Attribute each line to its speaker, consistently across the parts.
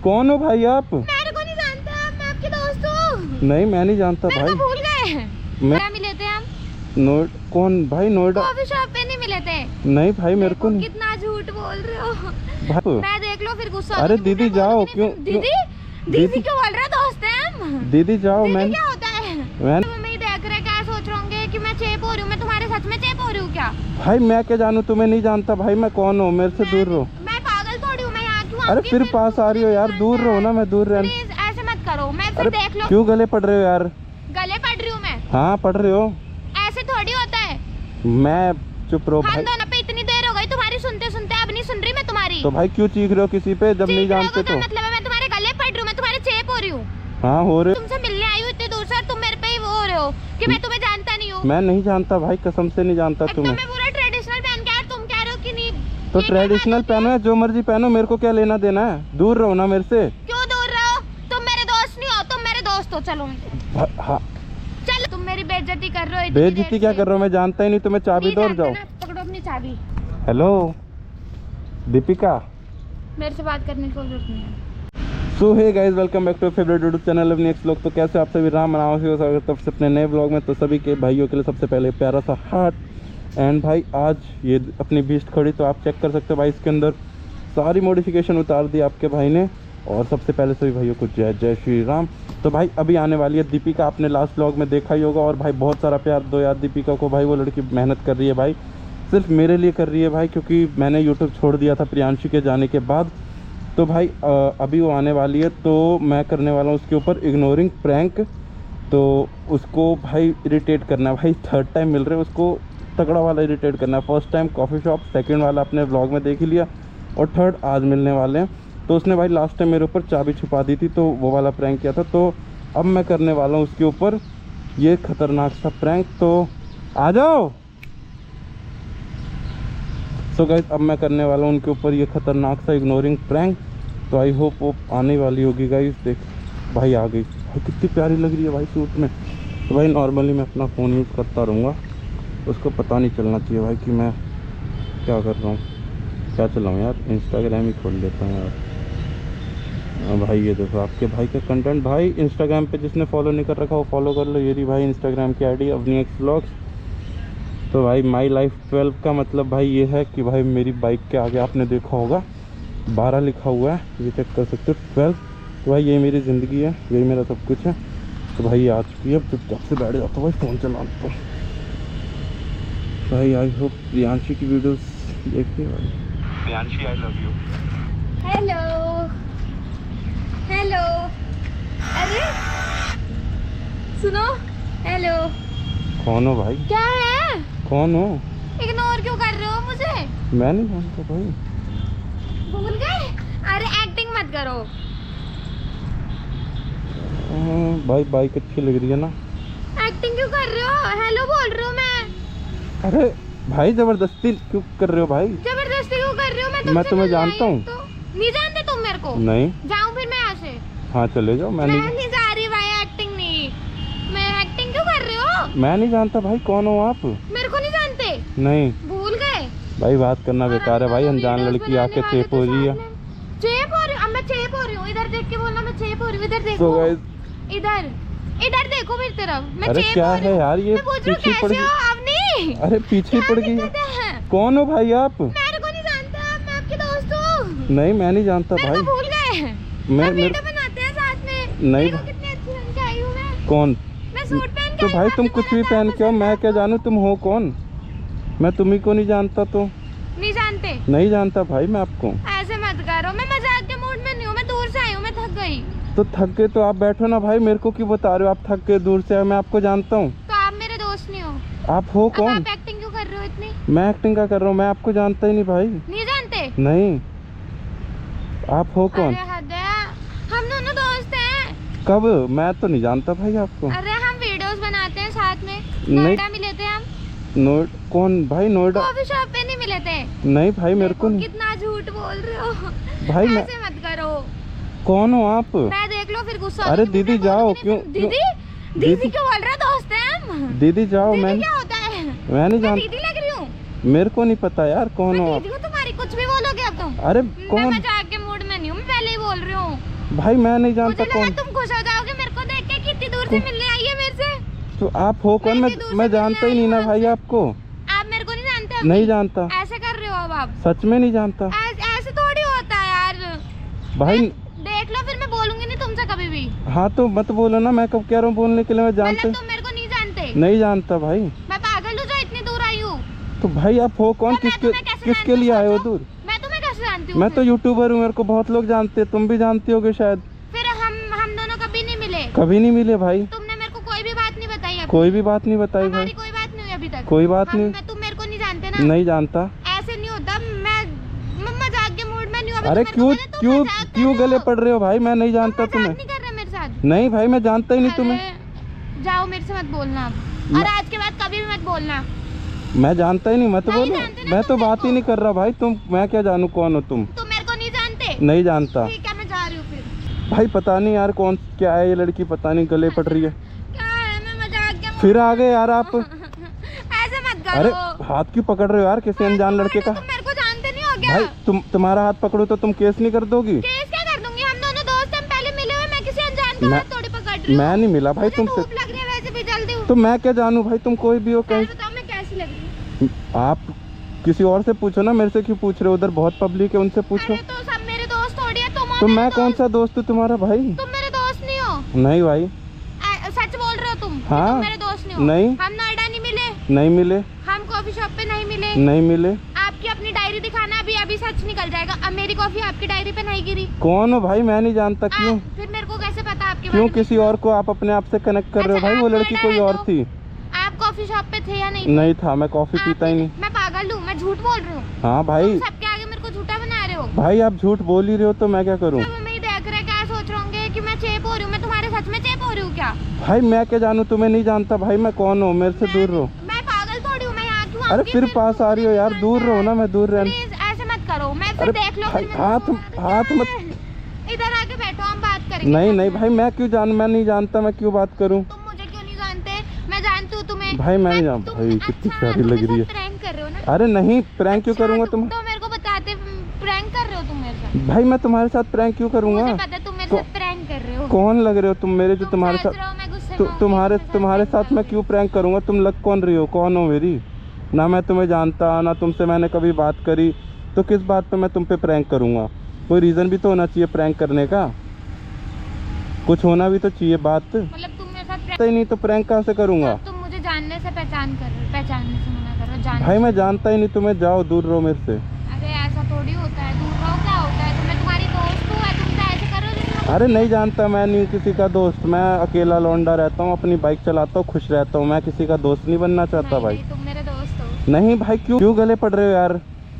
Speaker 1: कौन हो भाई आप?
Speaker 2: मेरे को नहीं जानता, मैं आपके दोस्त हूँ।
Speaker 1: नहीं मैं नहीं जानता भाई।
Speaker 2: भूल गए?
Speaker 1: मैं
Speaker 2: मिले थे हम
Speaker 1: कौन भाई? नोएडा
Speaker 2: कॉफी शॉप पे नहीं मिले थे?
Speaker 1: नहीं भाई मेरे को नहीं।
Speaker 2: कितना झूठ बोल रहे हो
Speaker 1: भाई
Speaker 2: मैं देख लो फिर गुस्सा।
Speaker 1: अरे दीदी जाओ। क्यों
Speaker 2: दीदी क्यों बोल रहा है? दोस्त है हम।
Speaker 1: दीदी जाओ। मैं
Speaker 2: क्या होता है? मम्मी देख रहे क्या सोच रहे होंगे कि मैं चेप हो रही हूँ। मैं तुम्हारे सच में चेप हो रही हूँ क्या?
Speaker 1: भाई मैं क्या जानूँ, तुम्हें नहीं जानता भाई मैं कौन हूँ, मेरे से दूर रहो।
Speaker 2: मैं पागल थोड़ी हूँ, मैं यहाँ क्यों?
Speaker 1: अरे फिर पास आ रही हो यार, दूर रहो ना। मैं दूर रहना।
Speaker 2: प्लीज ऐसे मत करो। मैं फिर
Speaker 1: अरे
Speaker 2: देख लो।
Speaker 1: क्यों गले पड़ रहे हो यार?
Speaker 2: गले पड़ रही हूँ मैं?
Speaker 1: हाँ पड़ रहे हो।
Speaker 2: ऐसे थोड़ी होता है।
Speaker 1: मैं चुप रहो
Speaker 2: हम
Speaker 1: भाई।
Speaker 2: दोनों पे इतनी देर हो गई तुम्हारी सुनते सुनते, अब नहीं सुन रही मैं तुम्हारी।
Speaker 1: तो भाई क्यों चीख रहे हो किसी पे जब नहीं जानते? तो
Speaker 2: मतलब है मैं तुम्हारे गले पड़ रही हूँ, मैं तुम्हारे चेप हो रही हूँ।
Speaker 1: हाँ हो रहे।
Speaker 2: तुमसे मिलने आई हूँ इतनी दूर से, तुम मेरे पे ही वो हो रहे हो कि मैं तुम्हें जानता नहीं हूँ।
Speaker 1: मैं नहीं जानता भाई, कसम से नहीं जानता तुम्हें।
Speaker 2: मैं पूरा ट्रेडिशनल पहन के, तुम कह रहे हो कि नहीं।
Speaker 1: तो ट्रेडिशनल पहनो या जो मर्जी पहनो, मेरे को क्या लेना देना है? दूर रहो ना मेरे से।
Speaker 2: क्यों दूर रहो? तुम मेरे दोस्त नहीं हो, तुम मेरे दोस्त हो। चलो
Speaker 1: हाँ
Speaker 2: चलो। तुम मेरी बेइज्जती कर रहे हो।
Speaker 1: बेइज्जती क्या कर रहा हूँ? मैं जानता ही नहीं तुम्हें। चाबी दो और जाओ।
Speaker 2: पकड़ो अपनी चाबी।
Speaker 1: हेलो दीपिका,
Speaker 2: मेरे से बात करने की कोई जरूरत नहीं है।
Speaker 1: So hey guys, welcome back to favourite YouTube channel Avni X vlog. तो कैसे आप सभी? राम नाम से तरफ से अपने नए व्लॉग में। तो सभी के भाइयों के लिए सबसे पहले प्यारा सा हार्ट। एंड भाई आज ये अपनी बीस्ट खड़ी, तो आप चेक कर सकते हो भाई, इसके अंदर सारी मॉडिफिकेशन उतार दी आपके भाई ने। और सबसे पहले सभी भाइयों को जय जय श्री राम। तो भाई अभी आने वाली है दीपिका, आपने लास्ट व्लॉग में देखा ही होगा। और भाई बहुत सारा प्यार दो यार दीपिका को भाई, वो लड़की मेहनत कर रही है भाई, सिर्फ मेरे लिए कर रही है भाई, क्योंकि मैंने यूट्यूब छोड़ दिया था प्रियांशु के जाने के बाद। तो भाई अभी वो आने वाली है, तो मैं करने वाला हूँ उसके ऊपर इग्नोरिंग प्रैंक। तो उसको भाई इरिटेट करना है भाई। थर्ड टाइम मिल रहे हैं उसको, तगड़ा वाला इरिटेट करना है। First time coffee shop, second वाला अपने व्लॉग में देख ही लिया, और थर्ड आज मिलने वाले हैं। तो उसने भाई लास्ट टाइम मेरे ऊपर चाबी छुपा दी थी, तो वो वाला प्रैंक किया था। तो अब मैं करने वाला हूँ उसके ऊपर ये खतरनाक सा प्रैंक। तो आ जाओ। सो गाइस अब मैं करने वाला हूँ उनके ऊपर ये खतरनाक सा इग्नोरिंग प्रैंक। तो आई होप वो आने वाली होगी गाइस। देख भाई आ गई भाई, कितनी प्यारी लग रही है भाई सूट में। तो भाई नॉर्मली मैं अपना फ़ोन यूज़ करता रहूँगा, उसको पता नहीं चलना चाहिए भाई कि मैं क्या कर रहा हूँ, क्या चलाऊँ यार। इंस्टाग्राम ही खोल लेता हूँ यार। भाई ये देखो आपके भाई का कंटेंट। भाई इंस्टाग्राम पे जिसने फॉलो नहीं कर रखा वो फॉलो कर लो। ये रही भाई इंस्टाग्राम की आईडी अवनी एक्स व्लॉग्स। तो भाई माई लाइफ 12 का मतलब भाई ये है कि भाई मेरी बाइक के आगे आपने देखा होगा 12 लिखा हुआ है, ये चेक कर सकते हो 12। तो भाई ये मेरी ज़िंदगी है, यही मेरा सब कुछ है। तो भाई आ चुकी है, अब चुपचाप से बैठ जाता हूँ भाई, फ़ोन चलाता हूँ। भाई आई होप प्रियांशी की वीडियोस देखिए भाई। Priyanshi I love you.
Speaker 2: Hello hello. अरे सुनो। हेलो।
Speaker 1: कौन हो भाई?
Speaker 2: क्या है?
Speaker 1: कौन हो?
Speaker 2: इग्नोर क्यों कर रहे हो मुझे?
Speaker 1: मैं नहीं जानता भाई।
Speaker 2: भूल गए? अरे एक्टिंग मत करो।
Speaker 1: भाई बाइक अच्छी लग रही है ना।
Speaker 2: एक्टिंग क्यों कर रहे हो? हेलो बोल रही हूँ मैं।
Speaker 1: अरे भाई जबरदस्ती क्यों कर रहे हो भाई?
Speaker 2: जबरदस्ती क्यों कर रही हो?
Speaker 1: मैं तुम्हें जानता हूँ।
Speaker 2: तो नहीं जानते तुम मेरे को?
Speaker 1: नहीं।
Speaker 2: जाऊँ फिर मैं यहाँ से?
Speaker 1: हाँ चले जाओ। मैं
Speaker 2: नहीं जा रही भाई, एक्टिंग नहीं। मैं एक्टिंग क्यों कर रही हो?
Speaker 1: मैं नहीं जानता भाई, कौन हो आप?
Speaker 2: मेरे को नहीं जानते?
Speaker 1: नहीं।
Speaker 2: भूल गए?
Speaker 1: भाई बात करना बेकार है भाई, अनजान लड़की आके चेप हो रही है।
Speaker 2: चेप हो रही हूँ? अब मैं चेप हो रही हूँ? इधर देख के बोलना मैं चेप हो रही हूँ। इधर देखो।
Speaker 1: So guys,
Speaker 2: इधर इधर देखो मेरी तरफ। मैं
Speaker 1: अरे
Speaker 2: चेप
Speaker 1: क्या
Speaker 2: हो रही
Speaker 1: है यार ये?
Speaker 2: मैं पूछ रही हूँ
Speaker 1: पीछे पड़
Speaker 2: कैसे
Speaker 1: गई।
Speaker 2: हो? अवनी
Speaker 1: अरे पीछे पड़ गई। कौन हो भाई आप?
Speaker 2: मेरे को नहीं जानता, मैं आपके दोस्त हूँ।
Speaker 1: नहीं मैं नहीं जानता भाई।
Speaker 2: भूल गए?
Speaker 1: मैं
Speaker 2: वीडियो बनाते हैं साथ में।
Speaker 1: नहीं।
Speaker 2: देखो कितनी अच्छी बन के आई हूँ मैं।
Speaker 1: कौन?
Speaker 2: मैं सूट पहन के
Speaker 1: तो
Speaker 2: आई
Speaker 1: भाई
Speaker 2: हूँ,
Speaker 1: तुम
Speaker 2: आपने
Speaker 1: कुछ भी
Speaker 2: बोला था
Speaker 1: पहन
Speaker 2: आपको
Speaker 1: के आओ,
Speaker 2: सूट
Speaker 1: मैं क्या जानूँ तुम हो कौन? मैं तुम्ही को नहीं जानता। तो
Speaker 2: नहीं जानते?
Speaker 1: नहीं जानता भाई मैं आपको।
Speaker 2: ऐसे मत करो, मैं मजाक के मूड में नहीं हूँ। मैं दूर से आई हूँ, मैं थक गई।
Speaker 1: तो थक गए तो आप बैठो ना भाई, मेरे को क्यों बता रहे हो? आप थक गए दूर से आए, मैं आपको जानता हूँ।
Speaker 2: तो आप मेरे दोस्त नहीं हो?
Speaker 1: आप हो
Speaker 2: अब
Speaker 1: कौन?
Speaker 2: आप एक्टिंग क्यों कर रहे हो इतनी?
Speaker 1: मैं एक्टिंग क्या कर रहा हूँ? मैं आपको जानता ही नहीं भाई।
Speaker 2: नहीं जानते?
Speaker 1: नहीं। आप हो कौन?
Speaker 2: अरे हद है, हम दोनों दोस्त हैं।
Speaker 1: कब? मैं तो नहीं जानता भाई आपको।
Speaker 2: अरे हम वीडियोस बनाते हैं साथ में।
Speaker 1: नहीं।
Speaker 2: नोएडा मिले थे हम।
Speaker 1: कौन भाई? नोएडा?
Speaker 2: कॉफी शॉप पे नहीं मिले थे?
Speaker 1: नहीं भाई मेरे को नहीं।
Speaker 2: कितना झूठ बोल रहे हो
Speaker 1: भाई। मैं
Speaker 2: ऐसे मत करो।
Speaker 1: कौन हो आप?
Speaker 2: मैं देख लो फिर गुस्सा।
Speaker 1: अरे दीदी जाओ। क्यों?
Speaker 2: दीदी क्यों बोल रहा है? दोस्त हैं हम।
Speaker 1: दीदी जाओ। मैं
Speaker 2: क्या होता है?
Speaker 1: मैं नहीं जानता।
Speaker 2: दीदी लग रही हूँ?
Speaker 1: मेरे को नहीं पता यार कौन हो आप।
Speaker 2: दीदी को तुम्हारी कुछ भी बोलोगे अब तुम?
Speaker 1: अरे
Speaker 2: मैं
Speaker 1: कौन?
Speaker 2: मजाक के मूड में नहीं हूँ, मैं पहले ही बोल रही हूँ।
Speaker 1: भाई मैं नहीं जानता
Speaker 2: मुझे लगा
Speaker 1: कौन।
Speaker 2: तुम खुश हो जाओगे मेरे को देख के, कितनी दूर से मिलने आई है मेरे से।
Speaker 1: तो आप हो कौन? मैं जानता ही नहीं ना भाई आपको।
Speaker 2: आप मेरे को नहीं जानते अभी?
Speaker 1: नहीं जानता।
Speaker 2: ऐसे कर रहे हो अब आप?
Speaker 1: सच में नहीं जानता
Speaker 2: ऐसे थोड़ी होता है यार
Speaker 1: भाई।
Speaker 2: देख लो फिर मैं बोलूंगी नहीं तुमसे कभी भी।
Speaker 1: हाँ तो मत बोलो ना, मैं कब कह रहा हूँ बोलने के लिए। मैं जानते
Speaker 2: तुम मेरे को नहीं जानते?
Speaker 1: नहीं जानता भाई।
Speaker 2: मैं पागल हूँ जो इतनी दूर आई हूँ?
Speaker 1: तो भाई आप हो कौन? किसके लिए आए हो दूर?
Speaker 2: मैं तुम्हें कैसे जानती हूँ?
Speaker 1: मैं तो यूट्यूबर हूँ, मेरे को बहुत लोग जानते हैं, तुम भी जानती होगे शायद।
Speaker 2: फिर हम दोनों कभी नहीं मिले?
Speaker 1: कभी नहीं मिले भाई।
Speaker 2: तुमने मेरे को कोई भी बात नहीं बताई अभी?
Speaker 1: कोई भी बात नहीं बताई भाई।
Speaker 2: कोई बात नहीं हुई अभी तक?
Speaker 1: कोई बात नहीं।
Speaker 2: तुम मेरे को नहीं जानते ना?
Speaker 1: नहीं जानता।
Speaker 2: ऐसे नहीं होता। मैं मजाक के मूड में नहीं हूँ अभी।
Speaker 1: अरे क्यों गले पड़ रहे हो भाई? मैं नहीं जानता तुम्हें।
Speaker 2: नहीं कर रहे मेरे साथ?
Speaker 1: नहीं भाई मैं जानता ही नहीं तुम्हें।
Speaker 2: जाओ मेरे से मत बोलना अब, और आज के बाद कभी भी मत बोलना।
Speaker 1: मैं जानता ही नहीं, मत बोलो। मैं तो बात ही नहीं कर रहा भाई। मैं क्या जानू कौन हो तुम?
Speaker 2: तुम मेरे को नहीं जानते?
Speaker 1: नहीं जानता।
Speaker 2: ठीक है मैं जा रही हूँ फिर।
Speaker 1: भाई पता नहीं यार कौन क्या है ये लड़की, पता नहीं गले पड़ रही है।
Speaker 2: क्या है? मैं मजाक के
Speaker 1: फिर आ गए यार आप।
Speaker 2: ऐसे मत करो।
Speaker 1: अरे हाथ क्यों पकड़ रहे हो यार किसी अनजान लड़के का?
Speaker 2: तुम मेरे को जानते नहीं हो क्या?
Speaker 1: भाई तुम्हारा हाथ पकड़ो तो तुम केस नहीं कर दोगी?
Speaker 2: केस क्या कर दूंगी? हम दोनों दोस्त हम पहले मिले हुए। मैं किसी अनजान का हाथ थोड़ी पकड़ रही हूँ।
Speaker 1: मैं नहीं मिला भाई तुमसे।
Speaker 2: धूप लग रही है वैसे भी, जल्दी
Speaker 1: तो मैं क्या जानू भाई, तुम कोई भी हो कहीं।
Speaker 2: बताओ मैं कैसी लग रही हूँ?
Speaker 1: आप किसी और से पूछो ना, मेरे से क्यों पूछ रहे हो? उधर बहुत पब्लिक है, उनसे पूछो।
Speaker 2: अरे तो सब मेरे दोस्त थोड़ी है। तुम
Speaker 1: तो मैं कौन सा दोस्त हूँ तुम्हारा भाई?
Speaker 2: तुम मेरे दोस्त नहीं हो।
Speaker 1: नहीं भाई।
Speaker 2: सच बोल रहे हो तुम?
Speaker 1: हाँ।
Speaker 2: तुम मेरे दोस्त नहीं हो?
Speaker 1: नहीं।
Speaker 2: हम नोएडा नहीं मिले?
Speaker 1: नहीं मिले।
Speaker 2: हम कॉफी शॉप पे नहीं मिले?
Speaker 1: नहीं मिले।
Speaker 2: आपकी अपनी डायरी दिखाना, अभी अभी सच निकल जाएगा। अब मेरी कॉफी आपकी डायरी पे नहीं गिरी।
Speaker 1: कौन हो भाई? मैं नहीं जानता। क्यों?
Speaker 2: फिर मेरे को कैसे पता आपके
Speaker 1: क्यों
Speaker 2: बारे में?
Speaker 1: किसी और को आप अपने आप से कनेक्ट कर रहे हो भाई? वो लड़की कोई और थी।
Speaker 2: आप कॉफी शॉप पे थे या नहीं?
Speaker 1: नहीं था, मैं कॉफी पीता ही नहीं।
Speaker 2: मैं पागल हूँ? मैं झूठ बोल रही हूँ?
Speaker 1: हाँ भाई।
Speaker 2: सबके आगे मेरे को झूठा बना रहे हो।
Speaker 1: भाई आप झूठ बोल ही रहे हो तो मैं क्या करूँ?
Speaker 2: सब हमें देख रहे, क्या सोच रहे होंगे कि मैं चेप हो रही हूँ? मैं तुम्हारे सच में चेप हो रही हूँ क्या?
Speaker 1: भाई मैं क्या जानू, तुम्हें नहीं जानता भाई। मैं कौन हूँ? मेरे से दूर रहो।
Speaker 2: मैं पागल थोड़ी हूँ? मैं यहाँ क्यों?
Speaker 1: अरे फिर पास आ रही हो यार, दूर रहो ना। मैं दूर रह।
Speaker 2: प्लीज ऐसे मत करो। मैं
Speaker 1: अरे
Speaker 2: फिर देख लो।
Speaker 1: भाई हाथ मत।
Speaker 2: इधर आके बैठो, हम बात करेंगे।
Speaker 1: नहीं नहीं भाई मैं क्यों मैं नहीं जानता, मैं क्यों बात करूं?
Speaker 2: तुम मुझे क्यों नहीं जानते? मैं जानती हूँ तुम्हें।
Speaker 1: भाई मैं नहीं जानता भाई। कितनी प्यारी लग रही है।
Speaker 2: प्रैंक कर रहे हो ना?
Speaker 1: अरे नहीं, प्रैंक क्यों करूंगा? तुम
Speaker 2: तो मेरे को बताते प्रैंक कर रहे हो तुम मेरे साथ?
Speaker 1: भाई मैं तुम्हारे साथ प्रैंक क्यों करूंगा?
Speaker 2: मुझे पता है तुम मेरे साथ प्रैंक कर रहे हो।
Speaker 1: कौन लग रहे हो तुम मेरे जो तुम्हारे साथ? तुम्हारे साथ मैं क्यों प्रैंक करूंगा? तुम लग कौन रही हो? कौन हो मेरी? ना मैं तुम्हें जानता, ना तुमसे मैंने कभी बात करी, तो किस बात पे मैं तुम पे प्रैंक करूंगा? कोई रीजन भी तो होना चाहिए प्रैंक करने का, कुछ होना भी तो चाहिए बात।
Speaker 2: मतलब तुम मेरे साथ
Speaker 1: ही नहीं तो प्रैंक कहाँ से करूंगा?
Speaker 2: तुम मुझे जानने से पहचानने से मना कर रहे हो? जानने
Speaker 1: भाई मैं जानता ही नहीं तुम्हें, जाओ दूर रहो मेरे से।
Speaker 2: अरे ऐसा थोड़ी होता है। दूर रहो क्या होता है? मैं तुम्हारी दोस्त हूँ, तुम तो ऐसे कर रहे हो।
Speaker 1: अरे नहीं जानता, मैं नहीं किसी का दोस्त। मैं अकेला लौंडा रहता हूँ, अपनी बाइक चलाता हूँ, खुश रहता हूँ। मैं किसी का दोस्त नहीं बनना चाहता भाई।
Speaker 2: तुम मेरे दोस्त हो।
Speaker 1: नहीं भाई क्यों गले पड़ रहे हो यार?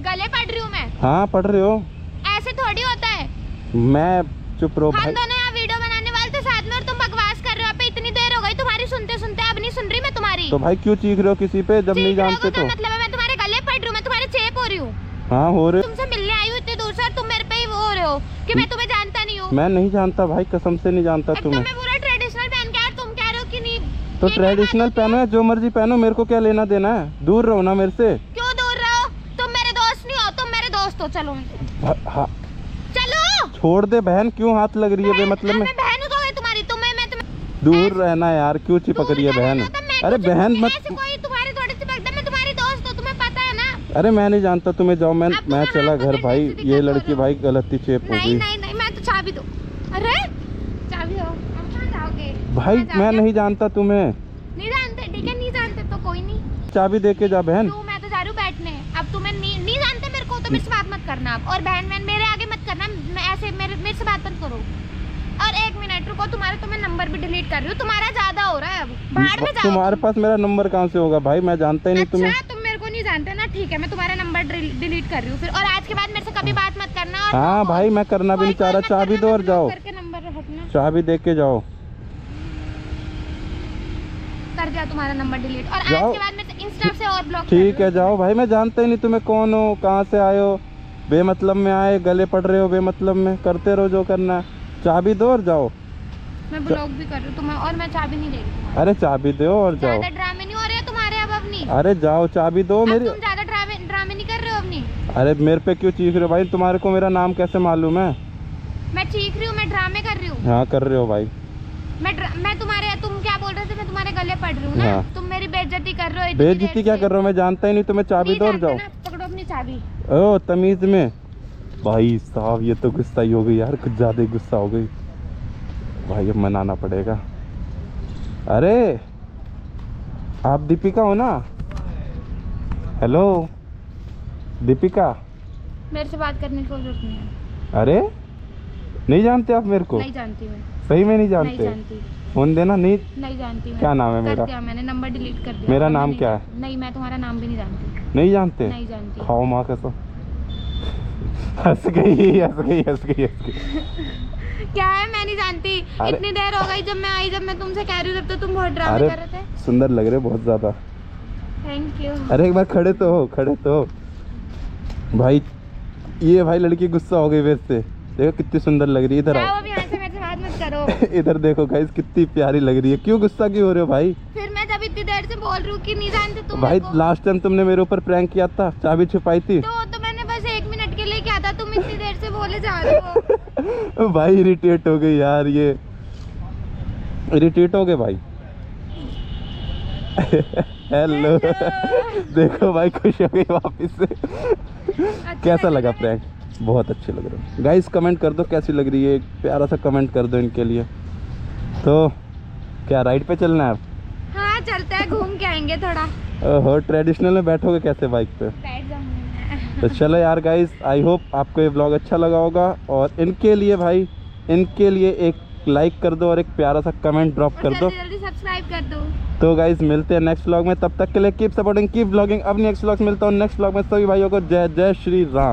Speaker 2: गले पड़ रही हूँ मैं?
Speaker 1: हाँ पड़ रहे हो।
Speaker 2: ऐसे थोड़ी होता है।
Speaker 1: मैं चुप रहो
Speaker 2: हम
Speaker 1: भाई।
Speaker 2: दोनों यहाँ वीडियो बनाने वाले थे साथ में, और तुम बकवास कर रहे हो। अब इतनी देर हो गई तुम्हारी सुनते सुनते, अब नहीं सुन रही मैं तुम्हारी।
Speaker 1: तो भाई क्यों चीख रहे हो किसी पे जब नहीं जानते? तो
Speaker 2: मतलब है मैं तुम्हारे गले पड़ रही हूँ? मैं तुम्हारे चेप हो रही हूँ?
Speaker 1: हाँ हो रहे।
Speaker 2: तुमसे मिलने आई हूँ इतनी दूर से, और तुम मेरे पे ही वो हो रहे हो कि मैं तुम्हें जानता नहीं हूँ।
Speaker 1: मैं नहीं जानता भाई, कसम से नहीं जानता तुम्हें।
Speaker 2: मैं पूरा ट्रेडिशनल पहन के, और तुम कह रहे हो कि नहीं।
Speaker 1: तो ट्रेडिशनल पहनो या जो मर्जी पहनो, मेरे को क्या लेना देना है? दूर रहो ना मेरे से।
Speaker 2: क्यों दूर रहो? तुम मेरे दोस्त नहीं हो, तुम मेरे दोस्त हो। चलो
Speaker 1: हाँ
Speaker 2: चलो।
Speaker 1: छोड़ दे बहन, क्यों हाथ लग रही है बेमतलब में?
Speaker 2: मैं बहन हूँ तो तुम्हारी?
Speaker 1: दूर रहना यार, क्यों चिपक रही है बहन? अरे बहन मत।
Speaker 2: कोई तुम्हारे थोड़े चिपकता है? मैं तुम्हारी दोस्त हूँ, तुम्हें पता है ना।
Speaker 1: अरे मैं नहीं जानता तुम्हें, जाओ। मैं चला घर भाई। ये लड़की भाई गलती चेप हो गई।
Speaker 2: नहीं मैं तो चाबी दो। अरे चाबी दो। अब कहाँ जाओगे
Speaker 1: भाई? मैं नहीं जानता तुम्हें।
Speaker 2: नहीं जानते? ठीक है नहीं जानते तो कोई नहीं।
Speaker 1: चाबी दे के जा बहन।
Speaker 2: मैं तो जा रही हूँ बैठने। अब तुम्हें नहीं जानते मेरे को, तो मेरे से बात मत करना आप। और बहन मेरे आगे मत करना। मैं ऐसे मेरे से बात मत करो। और 1 मिनट रुको, तुम्हें नंबर भी डिलीट कर रही हूँ। तुम्हारा ज्यादा हो रहा है, अब बाहर में जाओ।
Speaker 1: तुम्हारे पास मेरा नंबर कहाँ से होगा भाई? मैं जानता ही नहीं तुम्हें।
Speaker 2: तुम मेरे को नहीं जानते ना? ठीक है मैं तुम्हारा नंबर डिलीट कर रही हूँ फिर। और आज के बाद मेरे से कभी बात मत करना।
Speaker 1: हाँ भाई मैं करना भी नहीं चाह रहा। चाबी दो और जाओ। चाबी दे के जाओ।
Speaker 2: कर दिया तुम्हारा नंबर डिलीट। और आज के बाद मेरे से इंस्टा से और ब्लॉक।
Speaker 1: ठीक है जाओ भाई, मैं जानता ही नहीं तुम्हें कौन हो, कहाँ से आए हो। बेमतलब में आए, गले पड़ रहे हो बेमतलब में। करते रहो जो करना है। चाबी दो और जाओ।
Speaker 2: मैं ब्लॉक भी कर रही हूँ तुम्हें, और मैं चाबी नहीं देगी।
Speaker 1: अरे चाबी दो और जाओ।
Speaker 2: ज्यादा ड्रामे नहीं हो रहे तुम्हारे अब अपनी?
Speaker 1: अरे जाओ चाबी दो मेरी।
Speaker 2: तुम ज्यादा ड्रामे नहीं कर रहे हो अपनी?
Speaker 1: अरे मेरे पे क्यों चीख रहे हो भाई? तुम्हारे को मेरा नाम कैसे मालूम है?
Speaker 2: मैं चीख रही हूँ, मैं ड्रामे कर रही हूँ।
Speaker 1: हाँ कर रहे हो भाई।
Speaker 2: मैं तुम्हारे, तुम क्या बोल रहे थे, मैं तुम्हारे गले पड़ रही हूँ ना।
Speaker 1: हाँ।
Speaker 2: तुम मेरी बेइज्जती कर रहे हो इतनी
Speaker 1: बेइज्जती
Speaker 2: देर
Speaker 1: क्या
Speaker 2: से।
Speaker 1: कर रहा हूँ, मैं जानता ही नहीं तुम्हें, चाबी
Speaker 2: नहीं
Speaker 1: दो और
Speaker 2: जानते
Speaker 1: जाओ।
Speaker 2: ना, पकड़ो अपनी चाबी।
Speaker 1: ओ तमीज में। भाई साहब ये तो गुस्सा ही हो गई यार, कुछ ज्यादा ही गुस्सा हो गई भाई, अब मनाना पड़ेगा। अरे आप दीपिका हो ना? हेलो दीपिका।
Speaker 2: मेरे से बात करने की कोई जरूरत नहीं है।
Speaker 1: अरे नहीं जानते आप मेरे को?
Speaker 2: नहीं जानती मैं।
Speaker 1: सही में नहीं
Speaker 2: नहीं
Speaker 1: जानते?
Speaker 2: जानती।
Speaker 1: फोन देना। नहीं
Speaker 2: नहीं जानती मैं।
Speaker 1: क्या नाम है
Speaker 2: कर
Speaker 1: मेरा?
Speaker 2: दिया मैंने, नंबर डिलीट कर दिया।
Speaker 1: मेरा
Speaker 2: अब मैं
Speaker 1: नाम
Speaker 2: नहीं
Speaker 1: क्या
Speaker 2: जान- नहीं, मैं तुम्हारा नाम भी नहीं जानती।
Speaker 1: नहीं जानते?
Speaker 2: नहीं जानती।
Speaker 1: खाओ माँ कसम। हंस गई हंस गई हंस गई हंस गई।
Speaker 2: क्या है, मैं नहीं जानती।
Speaker 1: अरे-
Speaker 2: इतनी देर हो गई जब मैं आई, जब मैं तुमसे कह रही हूँ, तब तो तुम बहुत ड्रामे
Speaker 1: अरे
Speaker 2: कर रहे थे।
Speaker 1: सुंदर लग रहे बहुत ज्यादा।
Speaker 2: Thank you.
Speaker 1: अरे एक बार खड़े तो हो, खड़े तो हो भाई। ये भाई लड़की गुस्सा हो गई मेरे से, देखो कितनी सुंदर लग रही है। इधर
Speaker 2: जाओ
Speaker 1: आओ।
Speaker 2: अब यहाँ से, मेरे से बात मत करो।
Speaker 1: इधर देखो गाइस कितनी प्यारी लग रही है। क्यों गुस्सा क्यों हो रहे हो भाई?
Speaker 2: फिर मैं जब इतनी देर से बोल रही हूँ कि नहीं जानते तुम
Speaker 1: भाई
Speaker 2: मेरे को,
Speaker 1: लास्ट टाइम तुमने मेरे ऊपर प्रैंक किया था, चाबी छुपाई थी।
Speaker 2: तो मैंने बस 1 मिनट के लिए किया था, तुम इतनी देर से बोले जा रहे हो।
Speaker 1: भाई इरिटेट हो गई यार, ये इरिटेट हो गए भाई। हेलो। देखो भाई खुश हो गई वापस से। कैसा लगा प्रैंक? बहुत अच्छे लग रहे हो गाइस। कमेंट कर दो कैसी लग रही है, एक प्यारा सा कमेंट कर दो इनके लिए। तो क्या राइड पे चलना है अब?
Speaker 2: हाँ चलते हैं, घूम के आएंगे थोड़ा।
Speaker 1: ओहो ट्रेडिशनल में बैठोगे कैसे बाइक पे?
Speaker 2: बैठ जाऊंगी मैं।
Speaker 1: तो चलो यार गाइस, आई होप आपको ये ब्लॉग अच्छा लगा होगा। और इनके लिए भाई, इनके लिए एक लाइक कर दो और एक प्यारा सा कमेंट ड्रॉप कर दो।
Speaker 2: जल्दी जल्दी सब्सक्राइब कर दो।
Speaker 1: तो गाइस मिलते हैं नेक्स्ट व्लॉग में, तब तक के लिए कीप सपोर्टिंग, कीप व्लॉगिंग। अब नेक्स्ट व्लॉग मिलता हूँ नेक्स्ट व्लॉग में। सभी भाइयों को जय जय श्री राम।